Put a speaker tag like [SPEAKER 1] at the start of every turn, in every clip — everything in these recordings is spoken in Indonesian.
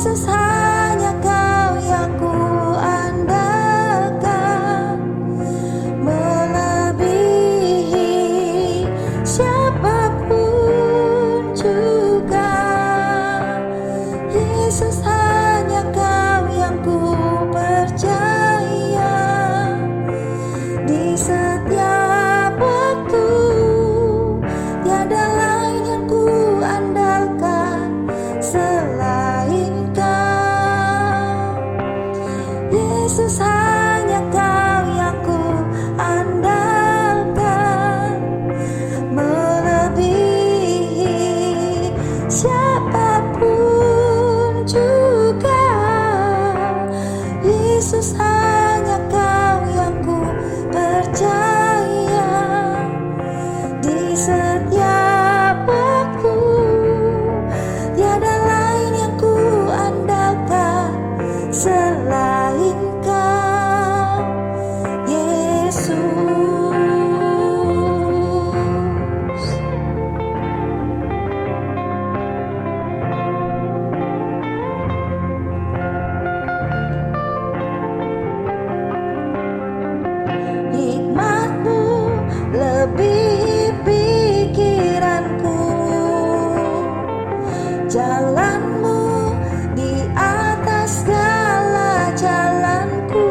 [SPEAKER 1] Yesus, hanya Kau yang ku andalkan, melebihi siapapun juga. Yesus, hanya Kau yang ku percaya. Di setiap waktu tiada lain yang ku andalkan selain Kau. Yesus, hanya Kau yang ku andalkan, melebihi siapapun juga. Yesus, hanya Kau yang ku percaya. Di setiap waktu tiada lain yang ku andalkan selain Kau, Yesus. Hikmat-Mu lebihi pikiranku, jalan-Mu di atas segala jalanku.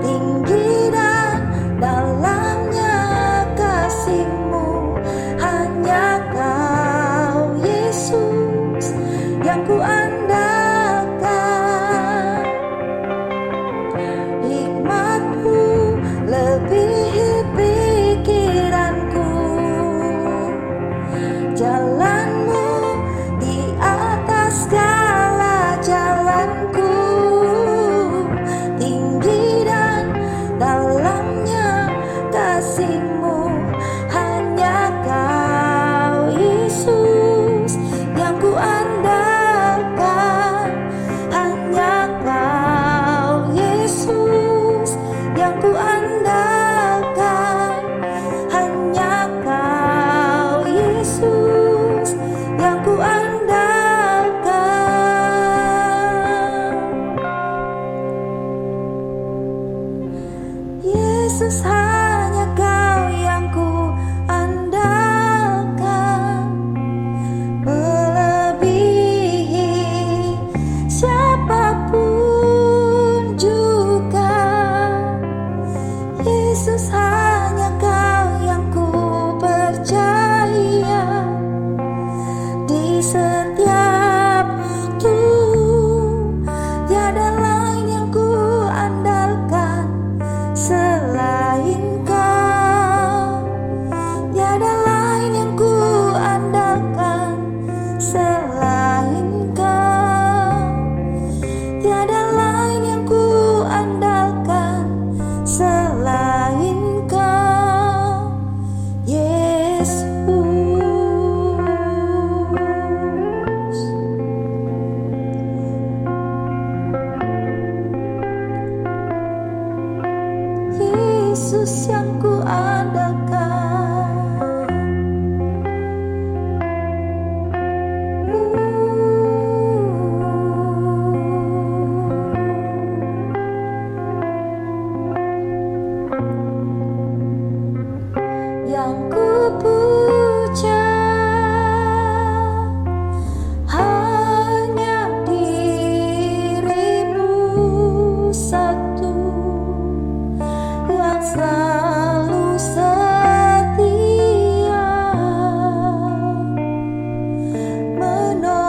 [SPEAKER 1] Tinggi dan dalamnya kasih-Mu, hanya Kau Yesus yang ku andalkan. Hikmat-Mu lebihi pikiranku, jalan-Mu di atas segala jalanku. Tinggi dan dalamnya kasih-Mu, hanya Kau Yesus yang ku andalkan. Hanya Kau Yesus yang ku andalkan. Hanya Kau Yesus yang ku andalkan. Yesus, hanya Kau yang ku andalkan, melebihi siapapun juga. Yesus, hanya Kau yang ku percaya. Di setiap waktu tiada lain yang ku andalkan selain Kau. Tiada lain yang ku andalkan selain Kau. Tiada lain yang ku andalkan selain Kau, Yesus. Yesus yang ku andalkan. Yang ku puja hanya diri-Mu satu, yang selalu setia menolong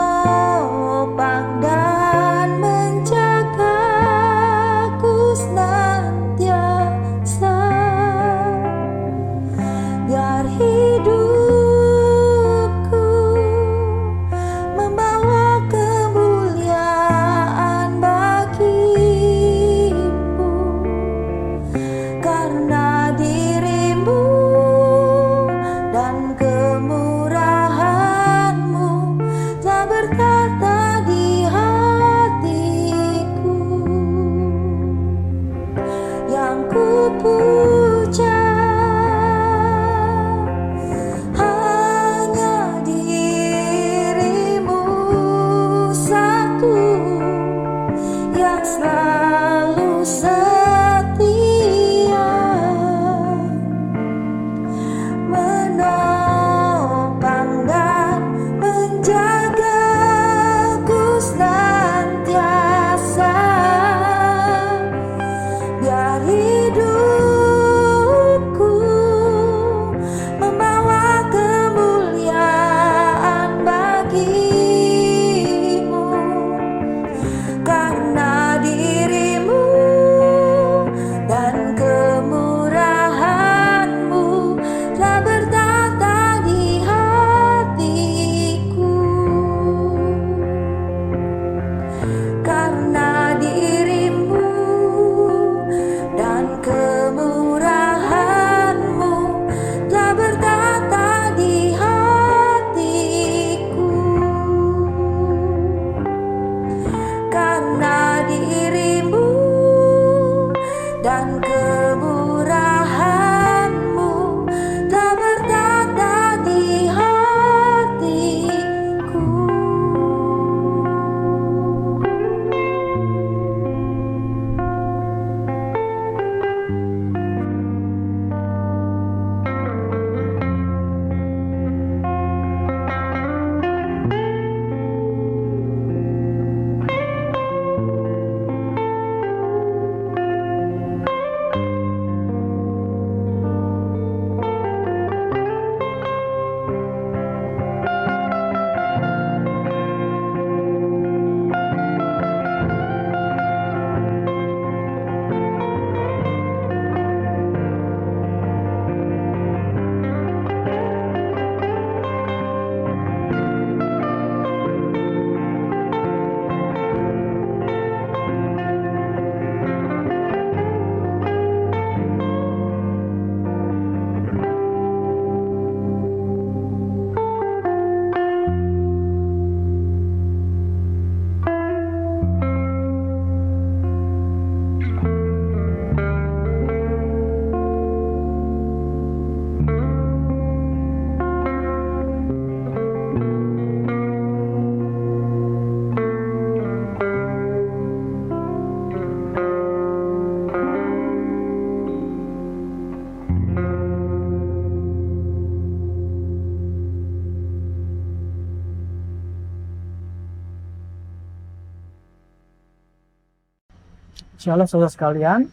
[SPEAKER 2] Shalom saudara sekalian,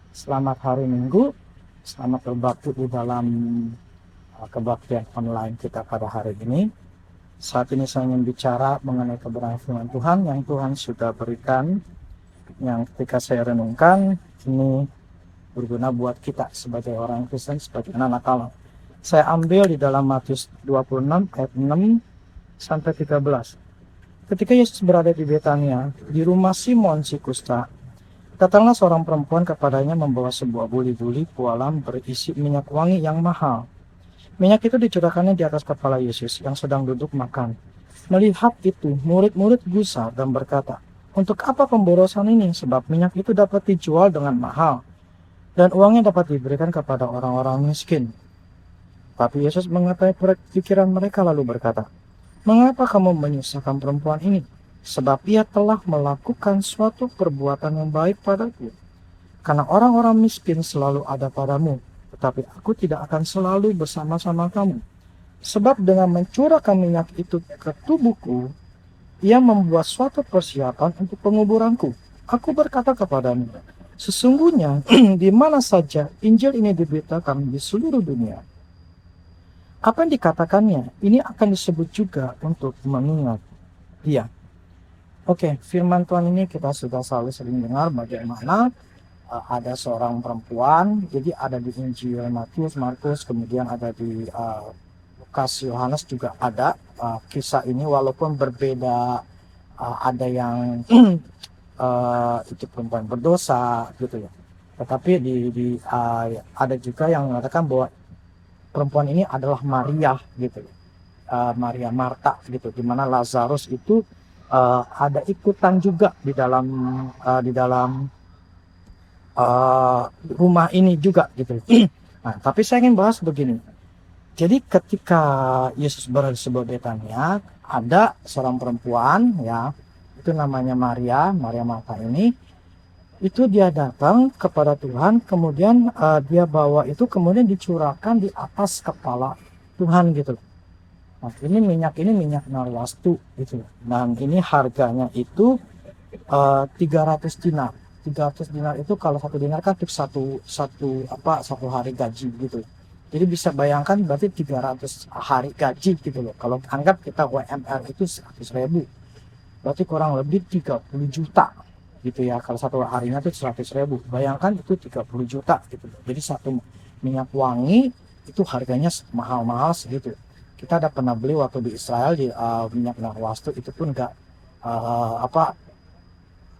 [SPEAKER 2] selamat hari Minggu, selamat berbakti di dalam kebaktian online kita pada hari ini. Saat ini saya ingin bicara mengenai kebenaran firman Tuhan yang Tuhan sudah berikan, yang ketika saya renungkan, ini berguna buat kita sebagai orang Kristen, sebagai anak Allah. Saya ambil di dalam Matius 26 ayat 6 sampai 13. Ketika Yesus berada di Betania, di rumah Simon si kusta, datanglah seorang perempuan kepadanya membawa sebuah buli-buli pualam berisi minyak wangi yang mahal. Minyak itu dicurahkannya di atas kepala Yesus yang sedang duduk makan. Melihat itu, murid-murid gusar dan berkata, "Untuk apa pemborosan ini? Sebab minyak itu dapat dijual dengan mahal, dan uangnya dapat diberikan kepada orang-orang miskin." Tapi Yesus mengetahui pikiran mereka lalu berkata, "Mengapa kamu menyusahkan perempuan ini? Sebab ia telah melakukan suatu perbuatan yang baik padaku. Karena orang-orang miskin selalu ada padamu, tetapi aku tidak akan selalu bersama-sama kamu. Sebab dengan mencurahkan minyak itu ke tubuhku, ia membuat suatu persiapan untuk penguburanku. Aku berkata kepadamu, sesungguhnya di mana saja Injil ini diberitakan di seluruh dunia, apa yang dikatakannya, ini akan disebut juga untuk mengingat dia." Oke, firman Tuhan ini kita sudah selalu sering dengar bagaimana ada seorang perempuan, jadi ada di Injil Matius, Markus, kemudian ada di Lukas, Yohanes juga ada kisah ini, walaupun berbeda, ada yang itu perempuan berdosa gitu ya. Tetapi ada juga yang mengatakan bahwa perempuan ini adalah Maria gitu, Maria Marta gitu, di mana Lazarus itu ada ikutan juga di dalam rumah ini juga gitu. Nah, tapi saya ingin bahas begini. Jadi ketika Yesus berada di sebuah Betania, ada seorang perempuan ya, itu namanya Maria Marta ini, itu dia datang kepada Tuhan, kemudian dia bawa itu, kemudian dicurahkan di atas kepala Tuhan gitu. Nah, ini minyak narwastu gitu. Dan ini harganya itu 300 dinar. 300 dinar itu kalau satu dinar kan untuk satu hari gaji gitu. Jadi bisa bayangkan berarti 300 hari gaji gitu loh. Kalau anggap kita UMR itu 100.000, berarti kurang lebih 30 juta gitu ya. Kalau satu harinya itu 100.000, bayangkan itu 30 juta gitu loh. Jadi satu minyak wangi itu harganya mahal-mahal segitu. Kita ada pernah beli waktu di Israel di minyak narwastu, itu pun enggak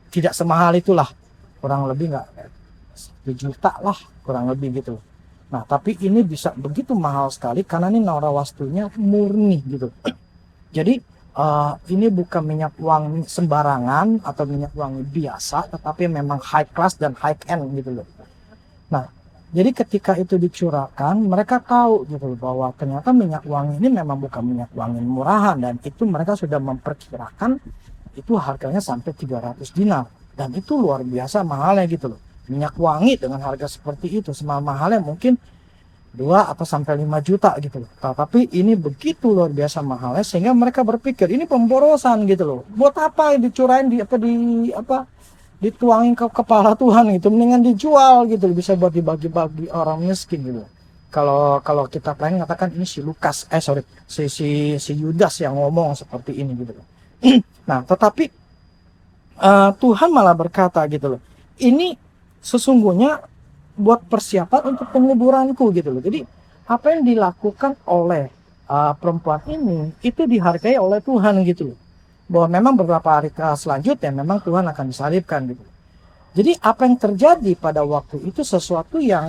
[SPEAKER 2] tidak semahal itulah, kurang lebih enggak 1 juta lah kurang lebih gitu. Nah, tapi ini bisa begitu mahal sekali karena ini narwastunya murni gitu. Jadi ini bukan minyak wangi sembarangan atau minyak wangi biasa, tetapi memang high class dan high end gitu loh. Nah, jadi ketika itu dicurahkan, mereka tahu gitu bahwa ternyata minyak wangi ini memang bukan minyak wangi murahan, dan itu mereka sudah memperkirakan itu harganya sampai 300 dinar, dan itu luar biasa mahalnya gitu loh. Minyak wangi dengan harga seperti itu, semahal-mahalnya mungkin 2 atau sampai 5 juta gitu loh. Tapi ini begitu luar biasa mahalnya sehingga mereka berpikir ini pemborosan gitu loh. Buat apa dicurahin dituangin ke kepala Tuhan gitu, mendingan dijual gitu, bisa buat dibagi-bagi orang miskin gitu. Kalau kita pengen katakan ini si Lukas, si Yudas yang ngomong seperti ini gitu. Nah, tetapi Tuhan malah berkata gitu loh, ini sesungguhnya buat persiapan untuk penguburanku gitu loh. Jadi apa yang dilakukan oleh perempuan ini itu dihargai oleh Tuhan gitu loh. Bahwa memang beberapa hari selanjutnya memang Tuhan akan disalibkan gitu. Jadi apa yang terjadi pada waktu itu sesuatu yang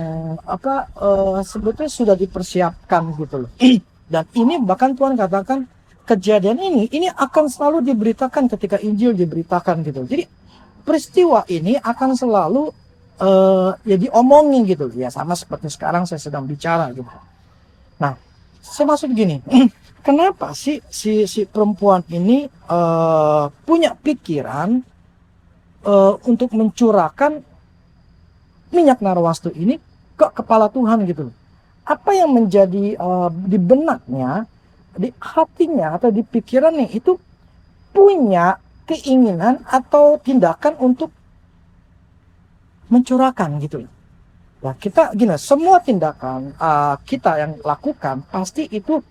[SPEAKER 2] sebetulnya sudah dipersiapkan gitu loh. Dan ini bahkan Tuhan katakan kejadian ini akan selalu diberitakan ketika Injil diberitakan gitu. Jadi peristiwa ini akan selalu ya diomongin gitu ya, sama seperti sekarang saya sedang bicara gitu. Nah, saya maksud gini, kenapa sih si perempuan ini punya pikiran untuk mencurahkan minyak narwastu ini ke kepala Tuhan gitu loh. Apa yang menjadi di benaknya, di hatinya atau di pikirannya itu punya keinginan atau tindakan untuk mencurahkan gitu. Ya kita gini, semua tindakan kita yang lakukan pasti itu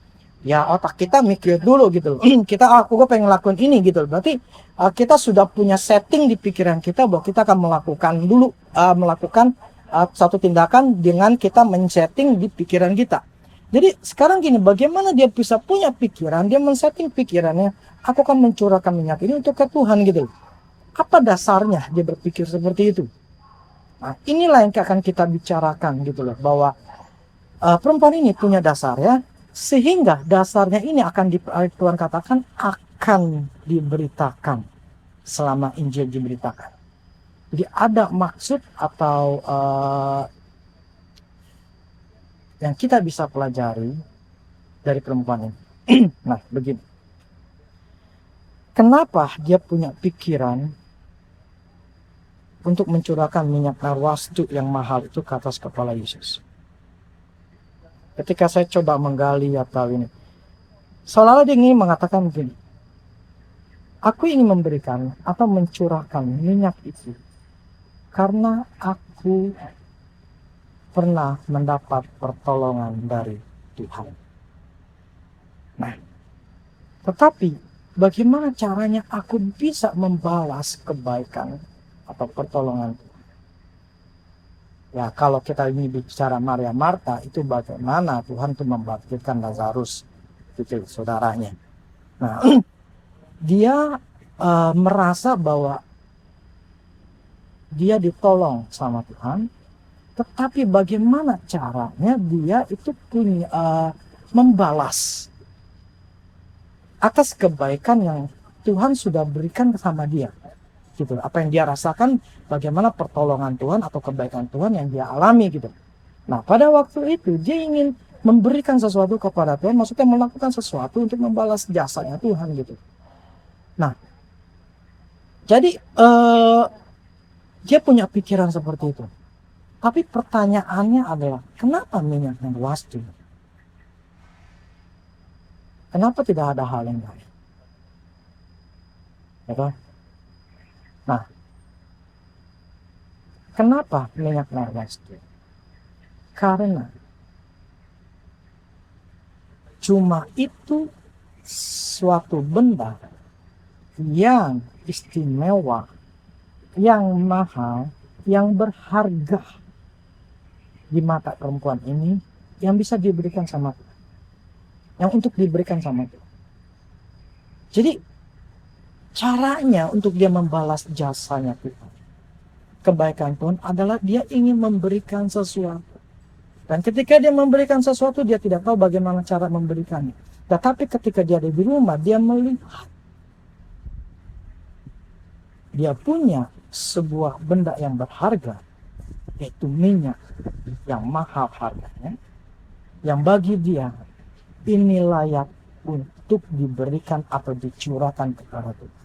[SPEAKER 2] ya otak kita mikir dulu gitu loh. Gue pengen lakuin ini gitu loh. Berarti kita sudah punya setting di pikiran kita bahwa kita akan melakukan satu tindakan dengan kita men-setting di pikiran kita. Jadi sekarang gini, bagaimana dia bisa punya pikiran, dia men-setting pikirannya, aku akan mencurahkan minyak ini untuk ke Tuhan gitu loh. Apa dasarnya dia berpikir seperti itu? Nah, inilah yang akan kita bicarakan gitu loh, bahwa perempuan ini punya dasar ya, sehingga dasarnya ini akan Tuhan katakan akan diberitakan selama Injil diberitakan. Jadi ada maksud atau yang kita bisa pelajari dari perempuan ini. Nah, begini. Kenapa dia punya pikiran untuk mencurahkan minyak narwastu yang mahal itu ke atas kepala Yesus? Ketika saya coba menggali atau ini, seolah-olah dia ingin mengatakan begini, aku ingin memberikan atau mencurahkan minyak itu karena aku pernah mendapat pertolongan dari Tuhan. Nah, tetapi bagaimana caranya aku bisa membalas kebaikan atau pertolongan Tuhan? Ya, kalau kita ini bicara Maria Marta, itu bagaimana Tuhan itu membangkitkan Lazarus, itu saudaranya. Nah, dia merasa bahwa dia ditolong sama Tuhan, tetapi bagaimana caranya dia itu punya membalas atas kebaikan yang Tuhan sudah berikan sama dia. Gitu. Apa yang dia rasakan, bagaimana pertolongan Tuhan atau kebaikan Tuhan yang dia alami gitu. Nah, pada waktu itu dia ingin memberikan sesuatu kepada Tuhan, maksudnya melakukan sesuatu untuk membalas jasanya Tuhan gitu. Nah, jadi dia punya pikiran seperti itu. Tapi pertanyaannya adalah, kenapa minyak narwastu? Kenapa tidak ada hal yang lain? Ya, nah, kenapa minyak narwastu? Karena cuma itu suatu benda yang istimewa, yang mahal, yang berharga di mata perempuan ini, yang bisa diberikan sama Tuhan, yang untuk diberikan sama Tuhan. Jadi caranya untuk dia membalas jasanya Tuhan, kebaikan Tuhan, adalah dia ingin memberikan sesuatu. Dan ketika dia memberikan sesuatu, dia tidak tahu bagaimana cara memberikannya. Tetapi ketika dia ada di rumah, dia melihat dia punya sebuah benda yang berharga, yaitu minyak yang mahal harganya, yang bagi dia ini layak untuk diberikan atau dicurahkan kepada Tuhan.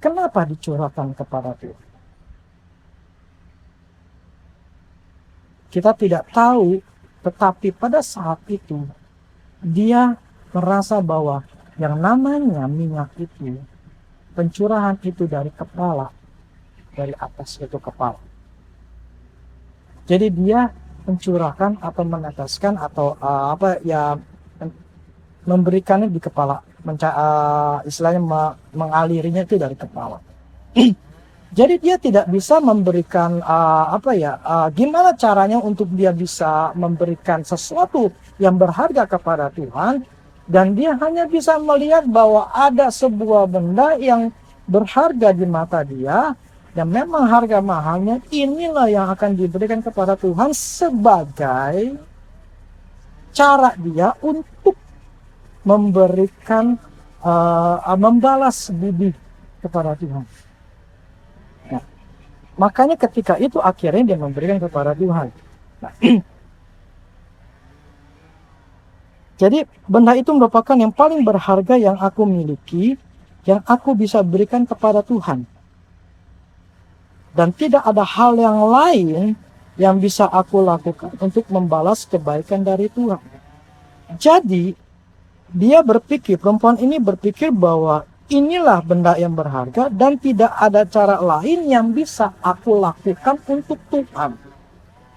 [SPEAKER 2] Kenapa dicurahkan kepada Tuhan? Kita tidak tahu, tetapi pada saat itu dia merasa bahwa yang namanya minyak itu, pencurahan itu dari kepala, dari atas itu kepala. Jadi dia mencurahkan atau meneteskan atau memberikannya di kepala, istilahnya mengalirinya itu dari kepala. Jadi dia tidak bisa memberikan gimana caranya untuk dia bisa memberikan sesuatu yang berharga kepada Tuhan, dan dia hanya bisa melihat bahwa ada sebuah benda yang berharga di mata dia, dan memang harga mahalnya, inilah yang akan diberikan kepada Tuhan sebagai cara dia untuk memberikan membalas budi kepada Tuhan. Nah, makanya ketika itu akhirnya dia memberikan kepada Tuhan. Nah, jadi benda itu merupakan yang paling berharga yang aku miliki, yang aku bisa berikan kepada Tuhan. Dan tidak ada hal yang lain yang bisa aku lakukan untuk membalas kebaikan dari Tuhan. Jadi dia berpikir, perempuan ini berpikir bahwa inilah benda yang berharga dan tidak ada cara lain yang bisa aku lakukan untuk Tuhan.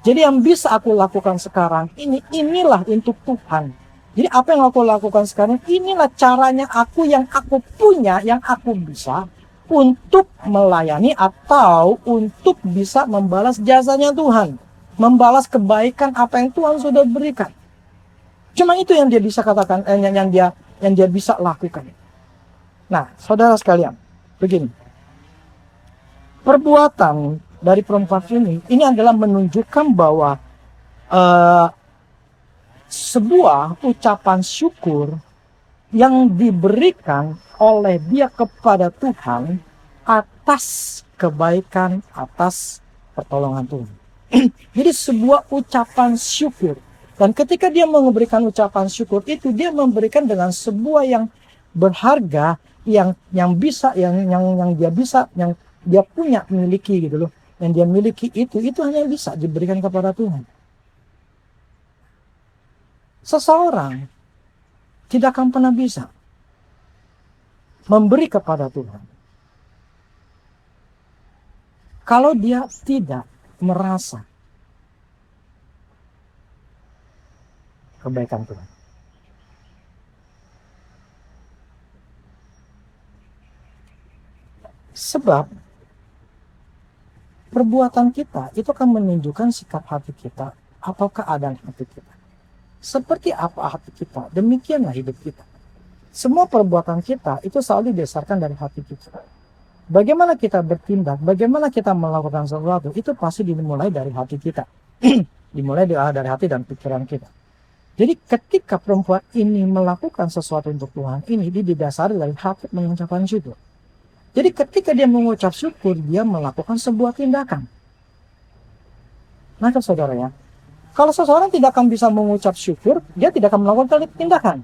[SPEAKER 2] Jadi yang bisa aku lakukan sekarang inilah untuk Tuhan. Jadi apa yang aku lakukan sekarang, inilah caranya aku yang aku punya, yang aku bisa untuk melayani atau untuk bisa membalas jasanya Tuhan. Membalas kebaikan apa yang Tuhan sudah berikan. Cuma itu yang dia bisa katakan, yang dia bisa lakukan. Nah, saudara sekalian, begini. Perbuatan dari perempuan ini adalah menunjukkan bahwa sebuah ucapan syukur yang diberikan oleh dia kepada Tuhan atas kebaikan, atas pertolongan Tuhan. Jadi sebuah ucapan syukur. Dan ketika dia memberikan ucapan syukur itu, dia memberikan dengan sebuah yang berharga, yang dia punya, miliki gitu loh. Yang dia miliki itu hanya bisa diberikan kepada Tuhan. Seseorang tidak akan pernah bisa memberi kepada Tuhan kalau dia tidak merasa kebaikan Tuhan. Sebab perbuatan kita itu akan menunjukkan sikap hati kita atau keadaan hati kita. Seperti apa hati kita, demikianlah hidup kita. Semua perbuatan kita itu selalu didasarkan dari hati kita. Bagaimana kita bertindak, bagaimana kita melakukan sesuatu, itu pasti dimulai dari hati kita. Dimulai dari hati dan pikiran kita. Jadi ketika perempuan ini melakukan sesuatu untuk Tuhan, ini didasari dari hati mengucapkan syukur. Jadi ketika dia mengucap syukur, dia melakukan sebuah tindakan. Nah, saudara ya, kalau seseorang tidak akan bisa mengucap syukur, dia tidak akan melakukan tindakan.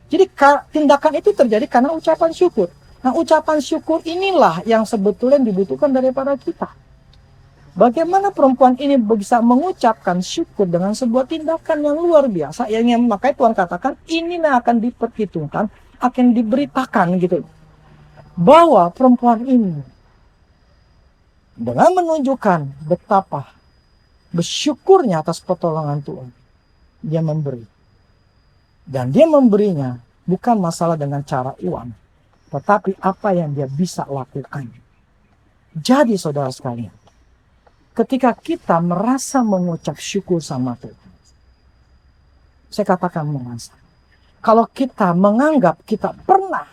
[SPEAKER 2] Jadi tindakan itu terjadi karena ucapan syukur. Nah, ucapan syukur inilah yang sebetulnya dibutuhkan daripada kita. Bagaimana perempuan ini bisa mengucapkan syukur dengan sebuah tindakan yang luar biasa, yang makanya Tuhan katakan inilah akan diperhitungkan, akan diberitakan gitu. Bahwa perempuan ini dengan menunjukkan betapa bersyukurnya atas pertolongan Tuhan, dia memberi. Dan dia memberinya bukan masalah dengan cara uang, tetapi apa yang dia bisa lakukan. Jadi saudara sekalian, ketika kita merasa mengucap syukur sama Tuhan, saya katakan merasa, kalau kita menganggap kita pernah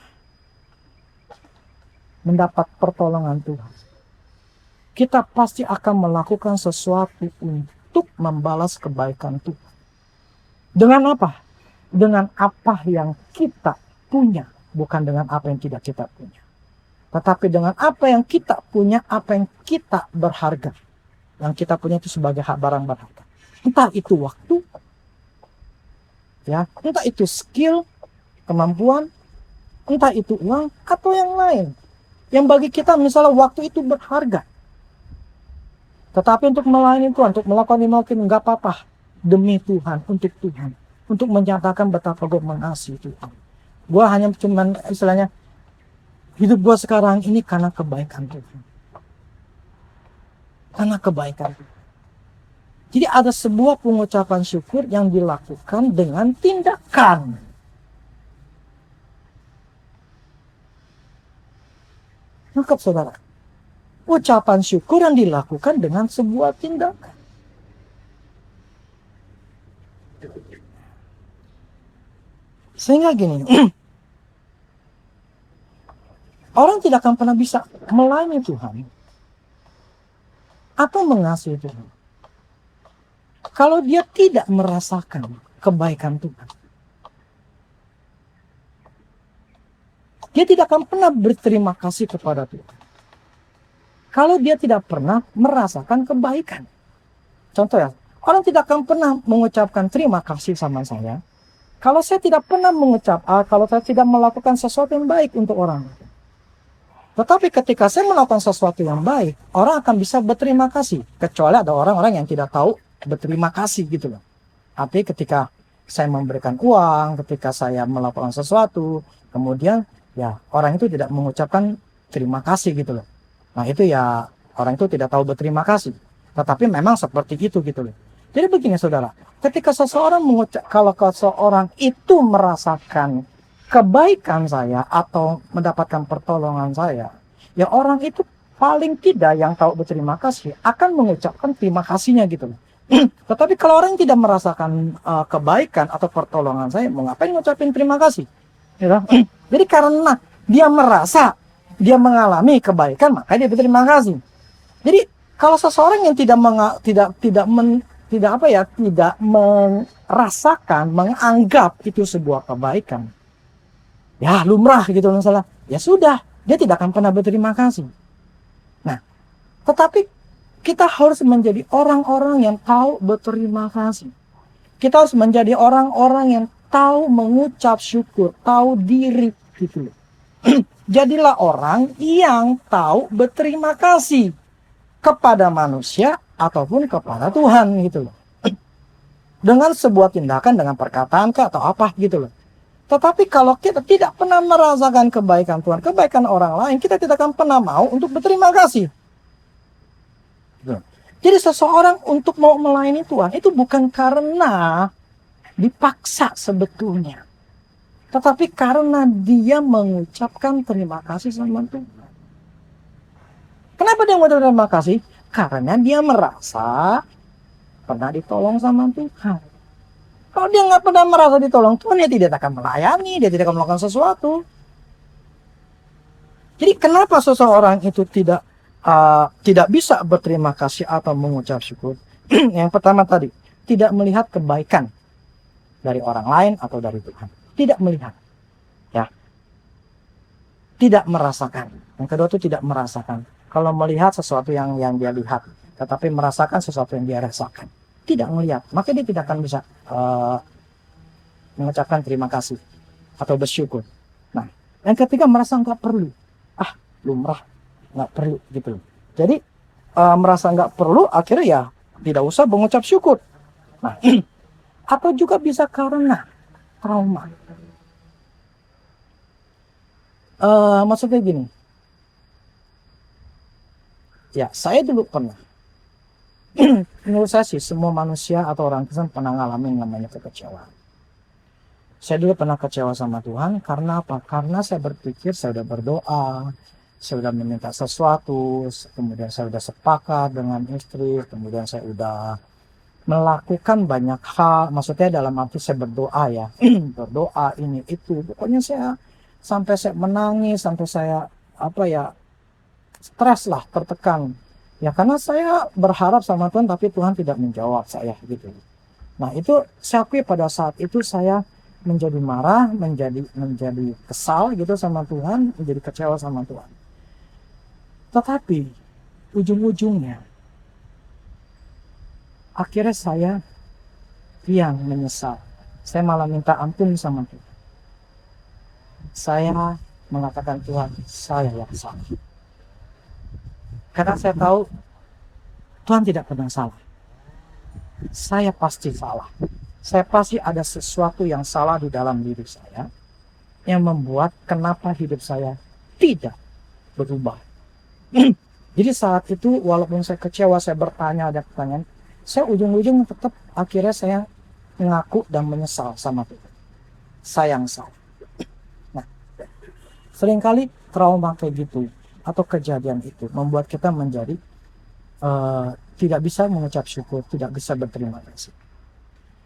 [SPEAKER 2] mendapat pertolongan Tuhan, kita pasti akan melakukan sesuatu untuk membalas kebaikan Tuhan. Dengan apa? Dengan apa yang kita punya, bukan dengan apa yang tidak kita punya. Tetapi dengan apa yang kita punya, apa yang kita berharga. Yang kita punya itu sebagai barang berharga. Entah itu waktu, ya, entah itu skill, kemampuan, entah itu uang, atau yang lain. Yang bagi kita misalnya waktu itu berharga. Tetapi untuk melayani Tuhan, untuk melakukan mungkin nggak apa-apa. Demi Tuhan, untuk Tuhan. Untuk menyatakan betapa gue mengasihi Tuhan. Gue hanya cuman istilahnya, hidup gue sekarang ini karena kebaikan Tuhan. Karena kebaikan Tuhan. Jadi ada sebuah pengucapan syukur yang dilakukan dengan tindakan. Nangkep saudara? Ucapan syukur yang dilakukan dengan sebuah tindakan. Sehingga gini, orang tidak akan pernah bisa melayani Tuhan atau mengasihi Tuhan kalau dia tidak merasakan kebaikan Tuhan. Dia tidak akan pernah berterima kasih kepada Tuhan kalau dia tidak pernah merasakan kebaikan. Contoh ya, orang tidak akan pernah mengucapkan terima kasih sama saya kalau saya tidak pernah kalau saya tidak melakukan sesuatu yang baik untuk orang. Tetapi ketika saya melakukan sesuatu yang baik, orang akan bisa berterima kasih. Kecuali ada orang-orang yang tidak tahu berterima kasih gitu loh. Artinya ketika saya memberikan uang, ketika saya melakukan sesuatu, kemudian ya orang itu tidak mengucapkan terima kasih gitu loh. Nah itu ya orang itu tidak tahu berterima kasih. Tetapi memang seperti itu gitu loh. Jadi begini saudara, ketika seseorang kalau seseorang itu merasakan kebaikan saya atau mendapatkan pertolongan saya, ya orang itu paling tidak yang tahu berterima kasih akan mengucapkan terima kasihnya gitu loh. Tetapi kalau orang tidak merasakan kebaikan atau pertolongan saya, mau ngapain ngucapin terima kasih? Ya, jadi karena dia merasa dia mengalami kebaikan, maka dia berterima kasih. Jadi kalau seseorang yang tidak merasakan, menganggap itu sebuah kebaikan, ya lumrah gitu misalnya, ya sudah, dia tidak akan pernah berterima kasih. Nah, tetapi kita harus menjadi orang-orang yang tahu berterima kasih. Kita harus menjadi orang-orang yang tahu mengucap syukur, tahu diri gitu loh. Jadilah orang yang tahu berterima kasih kepada manusia ataupun kepada Tuhan gitu loh. Dengan sebuah tindakan, dengan perkataan atau apa gitu loh. Tetapi kalau kita tidak pernah merasakan kebaikan Tuhan, kebaikan orang lain, kita tidak akan pernah mau untuk berterima kasih. Jadi seseorang untuk mau melayani Tuhan itu bukan karena dipaksa sebetulnya, tetapi karena dia mengucapkan terima kasih sama Tuhan. Kenapa dia mau terima kasih? Karena dia merasa pernah ditolong sama Tuhan. Kalau dia nggak pernah merasa ditolong Tuhan, dia tidak akan melayani, dia tidak akan melakukan sesuatu. Jadi kenapa seseorang itu tidak bisa berterima kasih atau mengucap syukur? Yang pertama tadi, tidak melihat kebaikan dari orang lain atau dari Tuhan. Tidak melihat. Ya. Tidak merasakan. Yang kedua itu tidak merasakan. Kalau melihat sesuatu yang dia lihat, tetapi merasakan sesuatu yang dia rasakan, tidak melihat, maka dia tidak akan bisa mengucapkan terima kasih atau bersyukur. Nah, yang ketiga merasa nggak perlu, lumrah, nggak perlu gitu. Jadi merasa nggak perlu, akhirnya ya tidak usah mengucap syukur. Nah, atau juga bisa karena trauma. Maksudnya gini, ya saya dulu pernah. Menurut saya sih semua manusia atau orang Kristen pernah ngalamin namanya kekecewaan. Saya dulu pernah kecewa sama Tuhan karena apa? Karena saya berpikir saya udah berdoa, saya udah meminta sesuatu, kemudian saya udah sepakat dengan istri, kemudian saya udah melakukan banyak hal. Maksudnya dalam arti saya berdoa ya, berdoa ini itu. Pokoknya saya sampai saya menangis, sampai saya stres lah, tertekan. Ya karena saya berharap sama Tuhan tapi Tuhan tidak menjawab saya gitu. Nah itu saya akui pada saat itu saya menjadi marah, menjadi kesal gitu sama Tuhan, menjadi kecewa sama Tuhan. Tetapi ujung-ujungnya akhirnya saya yang menyesal. Saya malah minta ampun sama Tuhan. Saya mengatakan Tuhan, saya yang salah. Karena saya tahu Tuhan tidak pernah salah. Saya pasti salah. Saya pasti ada sesuatu yang salah di dalam diri saya yang membuat kenapa hidup saya tidak berubah. Jadi saat itu walaupun saya kecewa, saya bertanya, ada pertanyaan, saya ujung-ujung tetap akhirnya saya mengaku dan menyesal sama Tuhan. Saya yang salah. Nah, seringkali trauma kayak gitu atau kejadian itu membuat kita menjadi tidak bisa mengucap syukur, tidak bisa berterima kasih.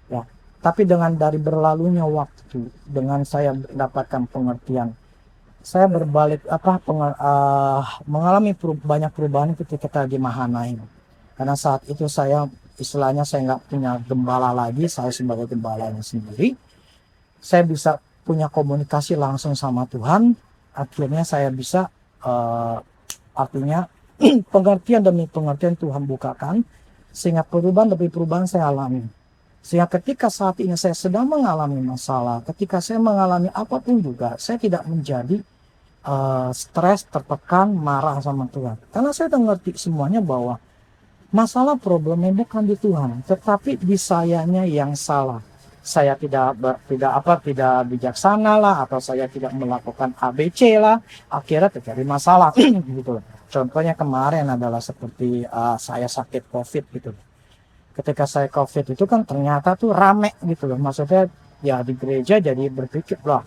[SPEAKER 2] Ya, tapi dari berlalunya waktu, dengan saya mendapatkan pengertian, saya berbalik mengalami banyak perubahan ketika di Mahanaim. Karena saat itu saya istilahnya saya nggak punya gembala lagi, saya sebagai gembalanya sendiri. Saya bisa punya komunikasi langsung sama Tuhan. Akhirnya saya bisa artinya pengertian demi pengertian Tuhan bukakan sehingga perubahan demi perubahan saya alami. Sehingga ketika saat ini saya sedang mengalami masalah, ketika saya mengalami apapun juga, saya tidak menjadi stres, tertekan, marah sama Tuhan. Karena saya udah ngerti semuanya bahwa masalah problemnya bukan di Tuhan, tetapi di sayanya yang salah. saya tidak bijaksana lah, atau saya tidak melakukan ABC lah, akhirnya terjadi masalah gitu loh. Contohnya kemarin adalah seperti saya sakit COVID gitu. Ketika saya COVID itu kan ternyata tuh rame gitu loh. Maksudnya ya di gereja jadi berpikir lah,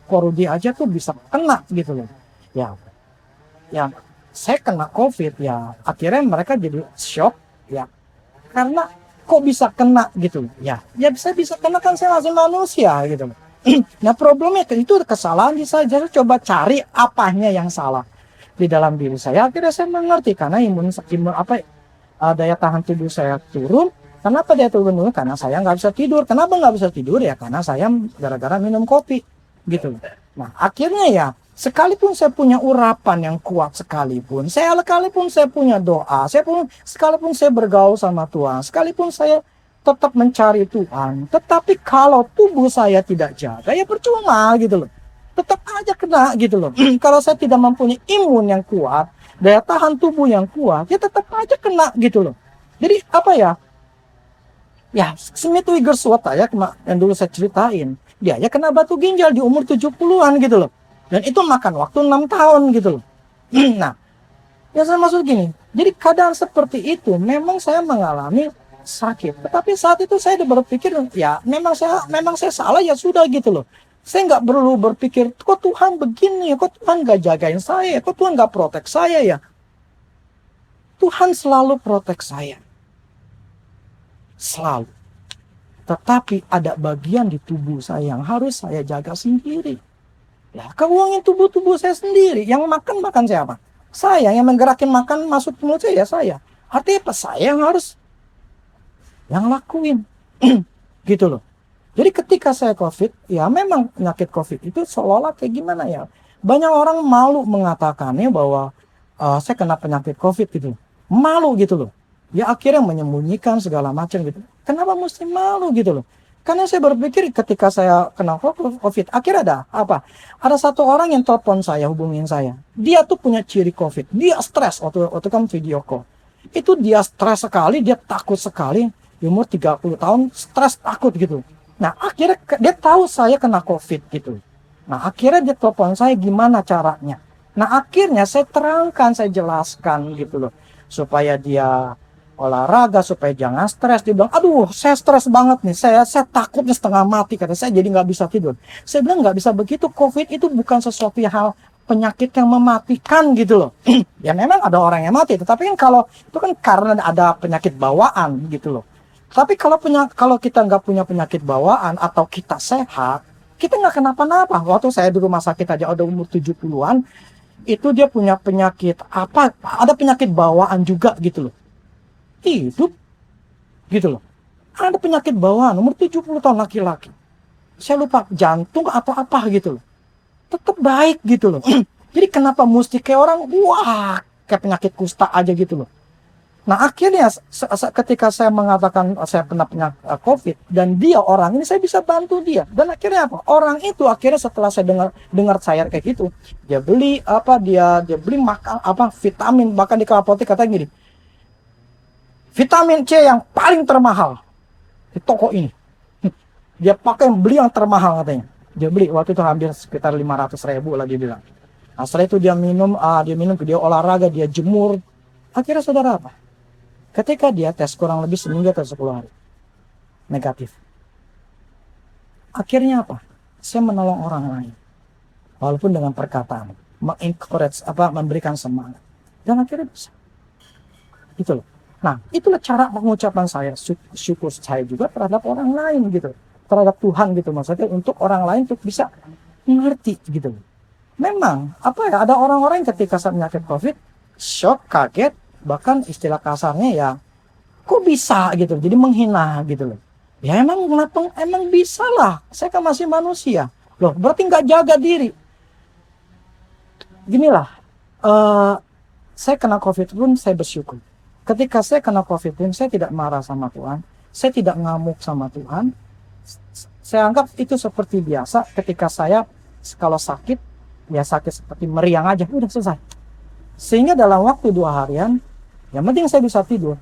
[SPEAKER 2] kok Rudi aja tuh bisa kena gitu loh. Ya saya kena COVID ya, akhirnya mereka jadi shock ya, karena kok bisa kena gitu ya saya bisa kena, kan saya masih manusia gitu. Nah problemnya itu kesalahan di saya. Jadi coba cari apanya yang salah di dalam diri saya. Akhirnya saya mengerti, karena daya tahan tubuh saya turun. Kenapa dia turun? Karena saya nggak bisa tidur. Kenapa nggak bisa tidur? Ya karena saya gara-gara minum kopi gitu. Nah akhirnya ya, sekalipun saya punya urapan yang kuat sekalipun saya punya doa, sekalipun saya bergaul sama Tuhan, sekalipun saya tetap mencari Tuhan, tetapi kalau tubuh saya tidak jaga, ya percuma gitu loh. Tetap aja kena gitu loh. Kalau saya tidak mempunyai imun yang kuat, daya tahan tubuh yang kuat, ya tetap aja kena gitu loh. Jadi apa ya? Ya, Smith Wigglesworth ya, yang dulu saya ceritain, dia aja kena batu ginjal di umur 70-an gitu loh. Dan itu makan waktu 6 tahun gitu loh. Nah, ya saya maksud gini, jadi keadaan seperti itu memang saya mengalami sakit. Tetapi saat itu saya udah berpikir, ya memang saya salah, ya sudah gitu loh. Saya nggak perlu berpikir, kok Tuhan begini, kok Tuhan nggak jagain saya, kok Tuhan nggak protek saya ya. Tuhan selalu protek saya. Selalu. Tetapi ada bagian di tubuh saya yang harus saya jaga sendiri. Ya, keuangin tubuh saya sendiri. Yang makan siapa? Saya. Yang menggerakin makan masuk mulut saya. Artinya apa? Saya yang harus yang lakuin. Gitu loh. Jadi ketika saya COVID, ya memang penyakit COVID itu seolah-olah kayak gimana ya. Banyak orang malu mengatakannya bahwa saya kena penyakit COVID gitu. Malu gitu loh. Ya akhirnya menyembunyikan segala macam gitu. Kenapa mesti malu gitu loh? Karena saya berpikir ketika saya kena COVID, akhirnya ada apa? Ada satu orang yang telepon saya, hubungin saya. Dia tuh punya ciri COVID. Dia stres waktu kan video call. Itu dia stres sekali, dia takut sekali. Di umur 30 tahun, stres takut gitu. Nah akhirnya dia tahu saya kena COVID gitu. Nah akhirnya dia telepon saya, gimana caranya? Nah akhirnya saya terangkan, saya jelaskan gitu loh. Supaya dia olahraga, supaya jangan stres. Dia bilang, aduh saya stres banget nih, saya takutnya setengah mati, karena saya jadi nggak bisa tidur. Saya bilang nggak bisa begitu, COVID itu bukan sesuatu hal penyakit yang mematikan gitu loh. Ya memang ada orang yang mati, tetapi kan kalau itu kan karena ada penyakit bawaan gitu loh. Tapi kalau kita nggak punya penyakit bawaan atau kita sehat, kita nggak kenapa-napa. Waktu saya di rumah sakit aja ada umur 70-an, itu dia punya penyakit apa, ada penyakit bawaan juga gitu loh. Hidup gitu loh. Ada penyakit bawaan umur 70 tahun laki-laki. Saya lupa jantung atau apa gitu loh. Tetap baik gitu loh. Jadi kenapa mesti kayak orang wah kayak penyakit kusta aja gitu loh. Nah akhirnya ketika saya mengatakan saya kena penyakit COVID dan dia orang ini, saya bisa bantu dia. Dan akhirnya apa? Orang itu akhirnya setelah saya dengar saya kayak gitu, dia beli dia beli makan vitamin, bahkan di apotek katanya gini, vitamin C yang paling termahal di toko ini. Dia beli yang termahal katanya. Dia beli waktu itu hampir sekitar 500.000 lah dia bilang. Nah setelah itu dia minum, dia olahraga, dia jemur. Akhirnya saudara apa? Ketika dia tes kurang lebih seminggu atau 10 hari. Negatif. Akhirnya apa? Saya menolong orang lain. Walaupun dengan perkataan. Mengencourage, memberikan semangat. Dan akhirnya bisa. Gitu loh. Nah, itulah cara pengucapan saya, syukur saya juga terhadap orang lain gitu. Terhadap Tuhan gitu, maksudnya untuk orang lain untuk bisa mengerti gitu. Memang, ada orang-orang yang ketika saya penyakit COVID, shock, kaget, bahkan istilah kasarnya ya, kok bisa gitu, jadi menghina gitu loh. Ya emang bisa lah, saya kan masih manusia. Loh, berarti nggak jaga diri. Ginilah, saya kena COVID pun saya bersyukur. Ketika saya kena COVID pun saya tidak marah sama Tuhan, saya tidak ngamuk sama Tuhan. Saya anggap itu seperti biasa. Ketika saya kalau sakit, ya sakit seperti meriang aja, udah selesai. Sehingga dalam waktu 2 harian, yang penting saya bisa tidur.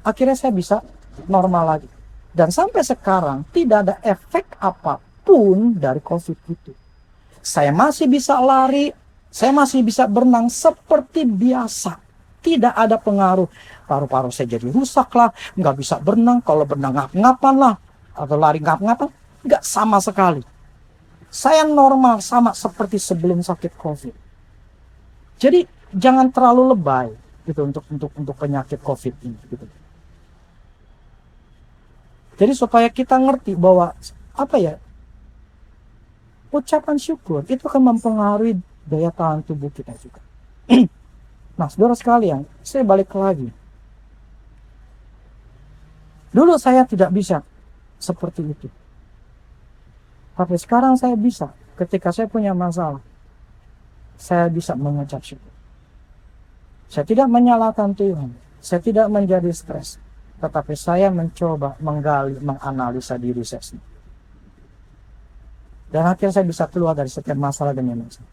[SPEAKER 2] Akhirnya saya bisa normal lagi. Dan sampai sekarang tidak ada efek apapun dari COVID itu. Saya masih bisa lari, saya masih bisa berenang seperti biasa. Tidak ada pengaruh. Paru-paru saya jadi rusak lah, nggak bisa berenang. Kalau berenang ngap-ngapan lah, atau lari ngap-ngapan, nggak sama sekali. Saya normal sama seperti sebelum sakit COVID. Jadi jangan terlalu lebay gitu untuk penyakit COVID ini. Gitu. Jadi supaya kita ngerti bahwa apa ya, ucapan syukur itu akan mempengaruhi daya tahan tubuh kita juga. Nah, saudara sekalian, saya balik lagi. Dulu saya tidak bisa seperti itu. Tapi sekarang saya bisa. Ketika saya punya masalah, saya bisa mengucap syukur. Saya tidak menyalahkan Tuhan. Saya tidak menjadi stres. Tetapi saya mencoba menggali, menganalisa diri saya sendiri. Dan akhirnya saya bisa keluar dari setiap masalah demi masalah.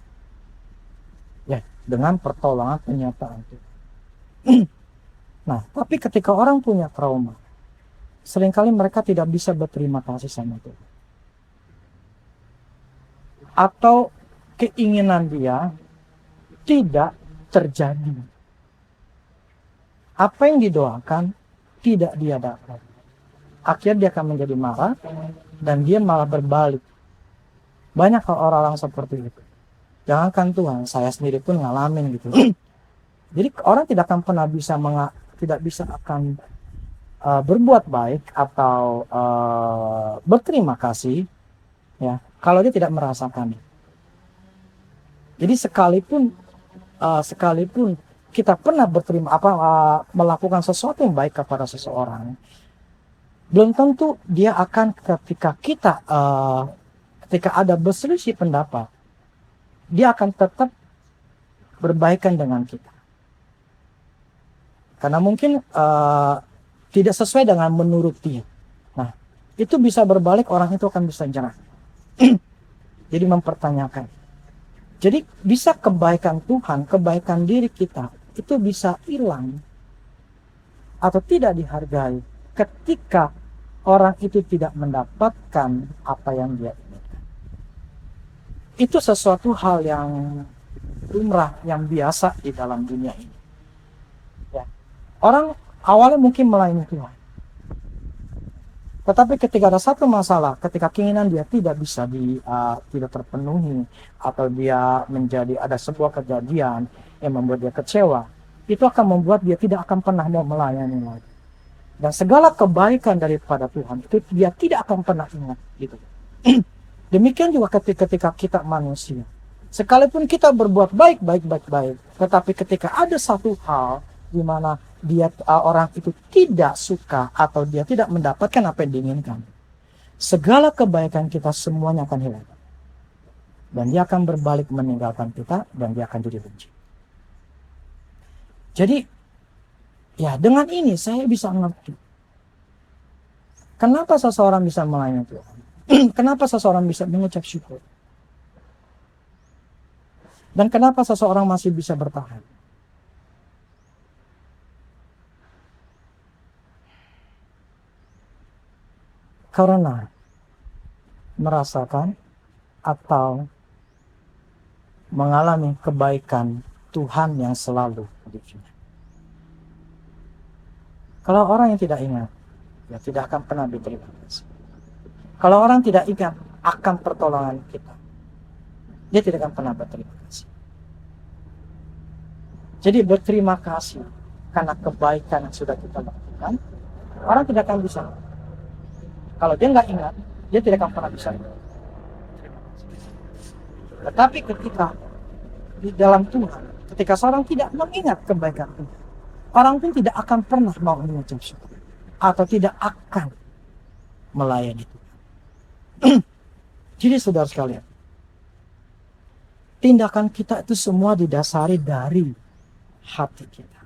[SPEAKER 2] Ya, dengan pertolongan penyertaan Tuhan. Nah, tapi ketika orang punya trauma, seringkali mereka tidak bisa berterima kasih sama Tuhan. Atau keinginan dia tidak terjadi. Apa yang didoakan tidak dia dapat. Akhirnya dia akan menjadi marah dan dia malah berbalik. Banyak orang-orang seperti itu. Jangankan Tuhan, saya sendiri pun ngalamin gitu. Jadi orang tidak akan pernah bisa akan berbuat baik atau berterima kasih ya kalau dia tidak merasakan. Jadi sekalipun kita pernah melakukan sesuatu yang baik kepada seseorang, belum tentu dia akan ketika ada berselisih pendapat, dia akan tetap berbaikan dengan kita. Karena mungkin tidak sesuai dengan menurut dia. Nah, itu bisa berbalik, orang itu akan bisa nyerah. Jadi mempertanyakan. Jadi bisa kebaikan Tuhan, kebaikan diri kita, itu bisa hilang atau tidak dihargai ketika orang itu tidak mendapatkan apa yang dia inginkan. Itu sesuatu hal yang lumrah, yang biasa di dalam dunia ini. Ya. Orang awalnya mungkin melayani Tuhan. Tetapi ketika ada satu masalah, ketika keinginan dia tidak bisa tidak terpenuhi, atau dia ada sebuah kejadian yang membuat dia kecewa, itu akan membuat dia tidak akan pernah mau melayani lagi. Dan segala kebaikan daripada Tuhan itu dia tidak akan pernah ingat. Gitu. Demikian juga ketika kita manusia. Sekalipun kita berbuat baik, tetapi ketika ada satu hal di mana orang itu tidak suka atau dia tidak mendapatkan apa yang diinginkan, segala kebaikan kita semuanya akan hilang. Dan dia akan berbalik meninggalkan kita dan dia akan jadi benci. Jadi, ya dengan ini saya bisa ngerti. Kenapa seseorang bisa melayani Tuhan? Kenapa seseorang bisa mengucap syukur? Dan kenapa seseorang masih bisa bertahan? Karena merasakan atau mengalami kebaikan Tuhan yang selalu diingat. Kalau orang yang tidak ingat, ya tidak akan pernah berterima kasih. Kalau orang tidak ingat akan pertolongan kita, dia tidak akan pernah berterima kasih. Jadi berterima kasih karena kebaikan yang sudah kita lakukan, orang tidak akan bisa. Kalau dia nggak ingat, dia tidak akan pernah bisa. Tetapi ketika di dalam Tuhan, ketika seorang tidak mengingat kebaikan Tuhan, orang pun tidak akan pernah mau mengucap syukur atau tidak akan melayani Tuhan. Jadi saudara sekalian, tindakan kita itu semua didasari dari hati kita.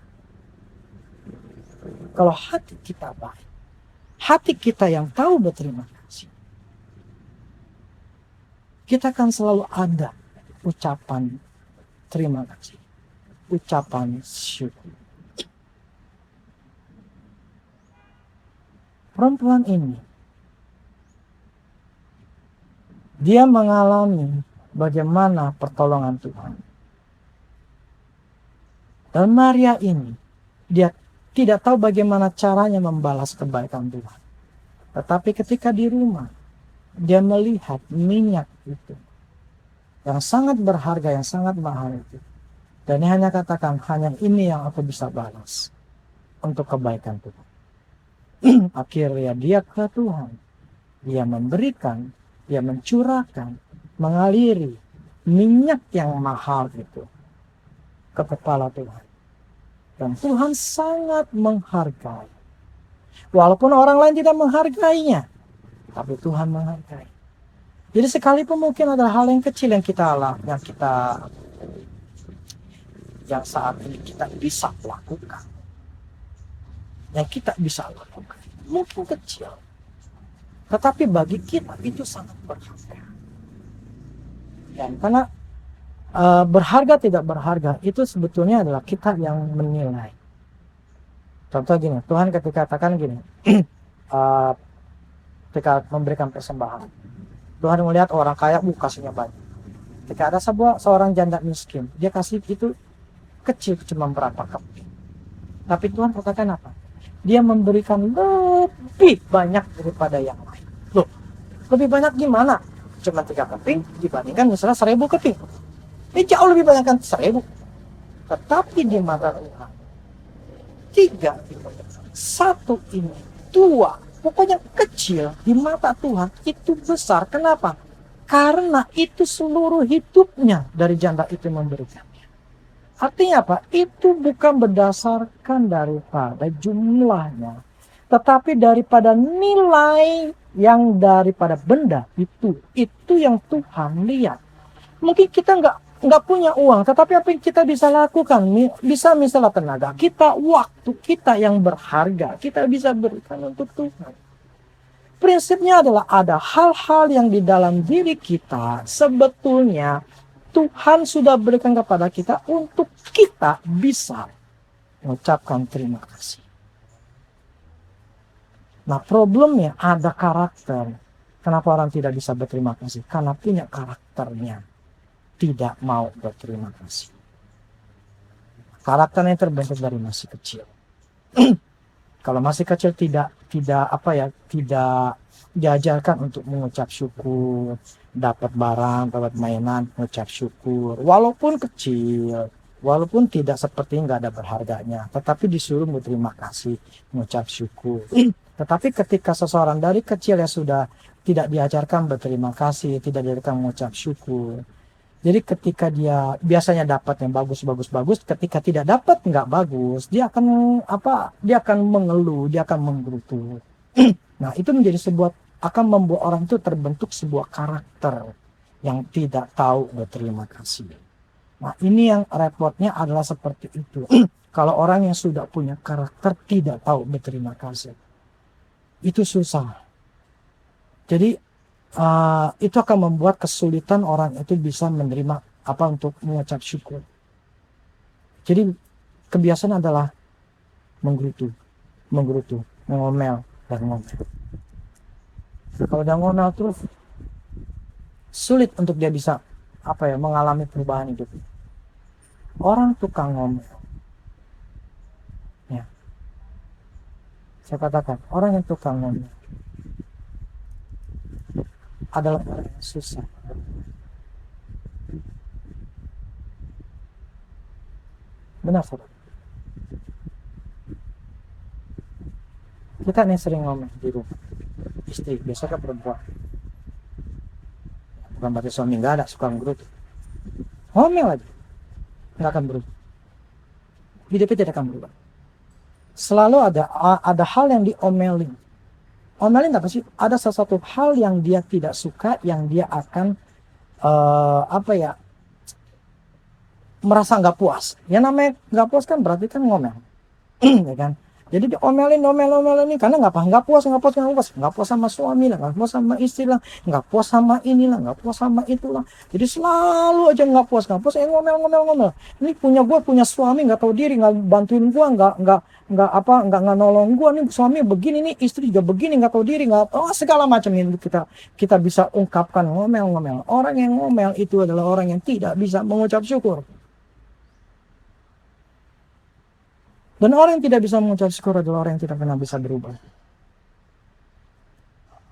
[SPEAKER 2] Kalau hati kita baik, hati kita yang tahu berterima kasih, kita akan selalu ada ucapan terima kasih, ucapan syukur. perempuan ini dia mengalami bagaimana pertolongan Tuhan. Dan Maria ini, dia tidak tahu bagaimana caranya membalas kebaikan Tuhan. Tetapi ketika di rumah, dia melihat minyak itu, yang sangat berharga, yang sangat mahal itu. Dan dia hanya katakan, hanya ini yang aku bisa balas untuk kebaikan Tuhan. Akhirnya dia ke Tuhan. Dia memberikan, dia mencurahkan, mengaliri minyak yang mahal itu ke kepala Tuhan. Dan Tuhan sangat menghargai. Walaupun orang lain tidak menghargainya, tapi Tuhan menghargai. Jadi sekalipun mungkin adalah hal yang kecil yang yang saat ini kita bisa lakukan. Yang kita bisa lakukan. Mungkin kecil. Tetapi bagi kita itu sangat berharga. Dan karena berharga tidak berharga itu sebetulnya adalah kita yang menilai. Contoh gini, Tuhan ketika katakan gini, ketika memberikan persembahan, Tuhan melihat orang kaya kasihnya banyak. Ketika ada seorang janda miskin, dia kasih itu kecil, cuma berapa keping. Tapi Tuhan katakan apa? Dia memberikan lebih banyak daripada yang lain. Loh, lebih banyak gimana? Cuma 3 keping dibandingkan misalnya 1000 keping. Ini jauh lebih banyak kan 1000. Tetapi di mata Tuhan, 3 itu, 1 ini, 2, pokoknya kecil di mata Tuhan itu besar. Kenapa? Karena itu seluruh hidupnya dari janda itu memberikannya. Artinya apa? Itu bukan berdasarkan daripada jumlahnya, tetapi daripada nilai yang daripada benda itu yang Tuhan lihat. Mungkin kita nggak punya uang, tetapi apa yang kita bisa lakukan? Bisa misalnya tenaga kita, waktu kita yang berharga, kita bisa berikan untuk Tuhan. Prinsipnya adalah ada hal-hal yang di dalam diri kita sebetulnya Tuhan sudah berikan kepada kita untuk kita bisa mengucapkan terima kasih. Nah, problemnya ada karakter. Kenapa orang tidak bisa berterima kasih? Karena punya karakternya. Tidak mau berterima kasih. Karakternya terbentuk dari masih kecil. Kalau masih kecil tidak diajarkan untuk mengucap syukur, dapat barang, dapat mainan, mengucap syukur. Walaupun kecil, walaupun tidak seperti nggak ada berharganya, tetapi disuruh berterima kasih, mengucap syukur. Tetapi ketika seseorang dari kecil yang sudah tidak diajarkan berterima kasih, tidak diajarkan mengucap syukur, jadi ketika dia biasanya dapat yang bagus, ketika tidak dapat nggak bagus, dia akan mengeluh, dia akan menggerutu. Nah, itu menjadi akan membuat orang itu terbentuk sebuah karakter yang tidak tahu berterima kasih. Nah, ini yang repotnya adalah seperti itu. Kalau orang yang sudah punya karakter tidak tahu berterima kasih, itu susah. Jadi itu akan membuat kesulitan orang itu bisa menerima untuk mengucap syukur. Jadi kebiasaan adalah menggerutu, ngomel dan ngomel. Kalau dia ngomel terus sulit untuk dia bisa mengalami perubahan hidup. Orang tukang ngomel, ya, saya katakan orang yang tukang ngomel adalah orang yang susah. Benar, saudara. Kita nih sering ngomel di rumah. Istri, biasanya perempuan. Bukan berarti suami nggak ada, suka ngegerutu. Ngomel aja. Nggak akan berubah. Hidupnya tidak akan berubah. Selalu ada hal yang diomelin. Omelin apa sih? Ada sesuatu hal yang dia tidak suka, yang dia akan merasa nggak puas. Ya namanya nggak puas kan berarti kan ngomel, ya kan? Jadi diomelin nih karena nggak puas sama suami lah, nggak puas sama istri lah, nggak puas sama inilah, nggak puas sama itulah. Jadi selalu aja nggak puas, ngomel. Ini punya suami nggak tahu diri, nggak bantuin gua, nggak nolong gua nih, suami begini nih, istri juga begini, nggak tahu diri, segala macam itu kita bisa ungkapkan ngomel. Orang yang ngomel itu adalah orang yang tidak bisa mengucap syukur. Dan orang yang tidak bisa mengucap syukur adalah orang yang tidak pernah bisa berubah.